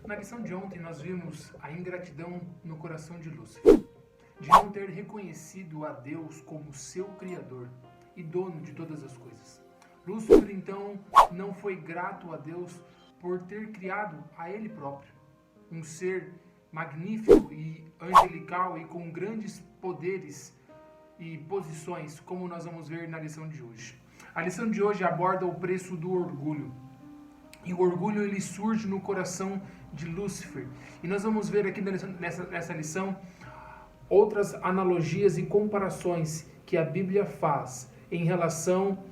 Na lição de ontem nós vimos a ingratidão no coração de Lúcifer, de não ter reconhecido a Deus como seu Criador e dono de todas as coisas. Lúcifer então não foi grato a Deus por ter criado a ele próprio, um ser magnífico e angelical e com grandes poderes e posições, como nós vamos ver na lição de hoje. A lição de hoje aborda o preço do orgulho. E o orgulho ele surge no coração de Lúcifer. E nós vamos ver aqui nessa lição outras analogias e comparações que a Bíblia faz em relação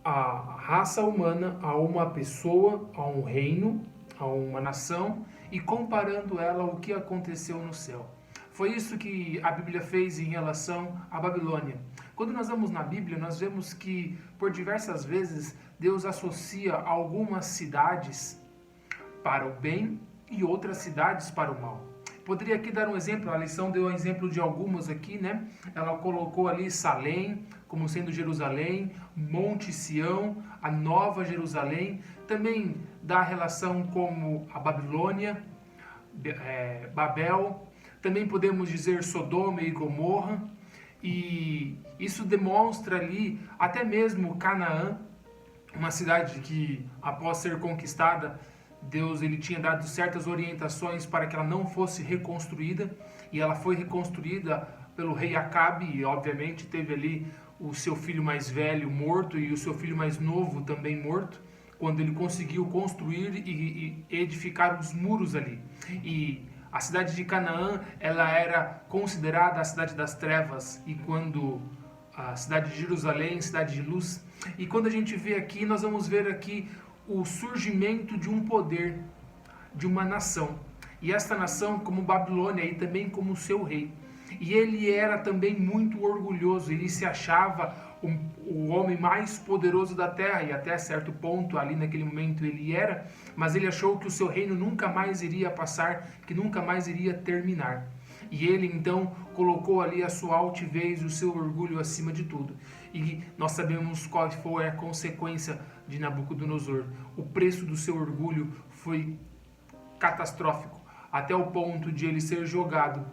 à raça humana, a uma pessoa, a um reino, a uma nação, e comparando ela ao que aconteceu no céu. Foi isso que a Bíblia fez em relação à Babilônia. Quando nós vamos na Bíblia, nós vemos que por diversas vezes Deus associa algumas cidades para o bem e outras cidades para o mal. Poderia aqui dar um exemplo, a lição deu um exemplo de algumas aqui, né? Ela colocou ali Salém como sendo Jerusalém, Monte Sião, a Nova Jerusalém, também dá a relação como a Babilônia, Babel, também podemos dizer Sodoma e Gomorra, e isso demonstra ali até mesmo Canaã, uma cidade que após ser conquistada, Deus ele tinha dado certas orientações para que ela não fosse reconstruída, e ela foi reconstruída pelo rei Acabe, e obviamente teve ali o seu filho mais velho morto e o seu filho mais novo também morto, quando ele conseguiu construir e edificar os muros ali. E a cidade de Canaã, ela era considerada a cidade das trevas, e quando a cidade de Jerusalém, cidade de luz. E quando a gente vê aqui, nós vamos ver aqui o surgimento de um poder, de uma nação. E esta nação, como Babilônia, e também como seu rei. E ele era também muito orgulhoso, ele se achava o homem mais poderoso da terra, e até certo ponto, ali naquele momento ele era, mas ele achou que o seu reino nunca mais iria passar, que nunca mais iria terminar. E ele então colocou ali a sua altivez, o seu orgulho acima de tudo. E nós sabemos qual foi a consequência de Nabucodonosor. O preço do seu orgulho foi catastrófico, até o ponto de ele ser jogado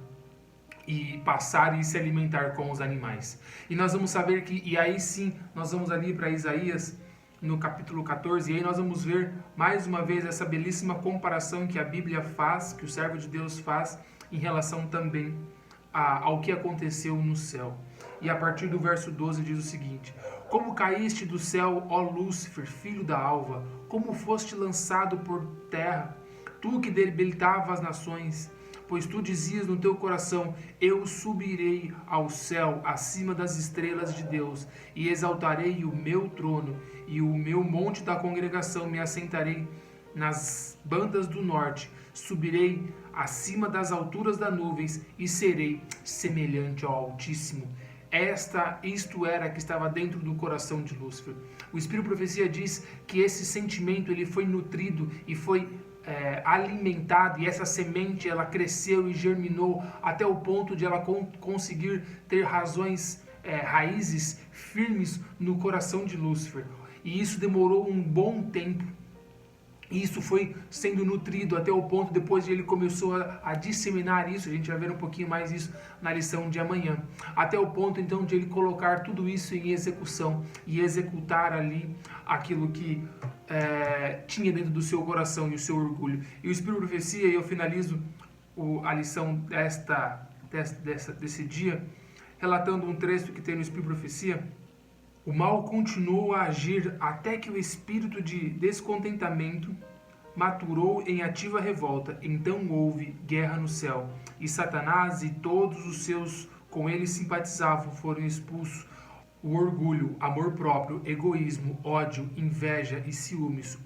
e passar e se alimentar com os animais. E nós vamos saber que, e aí sim, nós vamos ali para Isaías, no capítulo 14, e aí nós vamos ver mais uma vez essa belíssima comparação que a Bíblia faz, que o servo de Deus faz, em relação também ao que aconteceu no céu. E a partir do verso 12 diz o seguinte: Como caíste do céu, ó Lúcifer, filho da alva, como foste lançado por terra, tu que debilitava as nações, pois tu dizias no teu coração: eu subirei ao céu acima das estrelas de Deus, e exaltarei o meu trono, e o meu monte da congregação me assentarei nas bandas do norte, subirei acima das alturas das nuvens, e serei semelhante ao Altíssimo. Isto era que estava dentro do coração de Lúcifer. O Espírito Profecia diz que esse sentimento ele foi nutrido e foi alimentado, e essa semente ela cresceu e germinou até o ponto de ela conseguir ter raízes firmes no coração de Lúcifer. E isso demorou um bom tempo. E isso foi sendo nutrido até o ponto, depois de ele começou a disseminar isso, a gente vai ver um pouquinho mais isso na lição de amanhã, até o ponto então de ele colocar tudo isso em execução e executar ali aquilo que tinha dentro do seu coração e o seu orgulho. E o Espírito de Profecia, e eu finalizo a lição desse dia, relatando um trecho que tem no Espírito de Profecia. O mal continuou a agir até que o espírito de descontentamento maturou em ativa revolta. Então houve guerra no céu, e Satanás e todos os seus com ele simpatizavam foram expulsos. O orgulho, amor próprio, egoísmo, ódio, inveja e ciúmes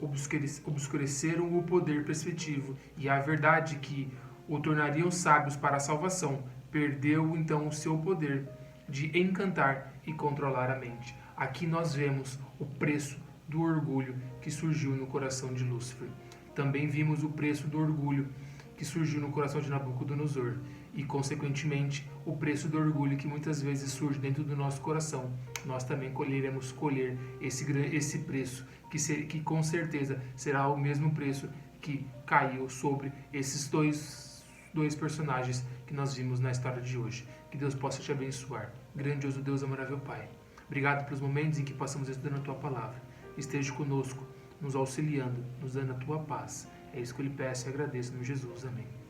obscureceram o poder perceptivo, e a verdade que o tornariam sábios para a salvação perdeu então o seu poder de encantar e controlar a mente. Aqui nós vemos o preço do orgulho que surgiu no coração de Lúcifer. Também vimos o preço do orgulho que surgiu no coração de Nabucodonosor. E, consequentemente, o preço do orgulho que muitas vezes surge dentro do nosso coração. Nós também iremos colher esse preço, que com certeza será o mesmo preço que caiu sobre esses dois personagens que nós vimos na história de hoje. Que Deus possa te abençoar. Grandioso Deus, amável Pai. Obrigado pelos momentos em que passamos estudando a Tua Palavra. Esteja conosco, nos auxiliando, nos dando a Tua paz. É isso que eu lhe peço e agradeço no Jesus. Amém.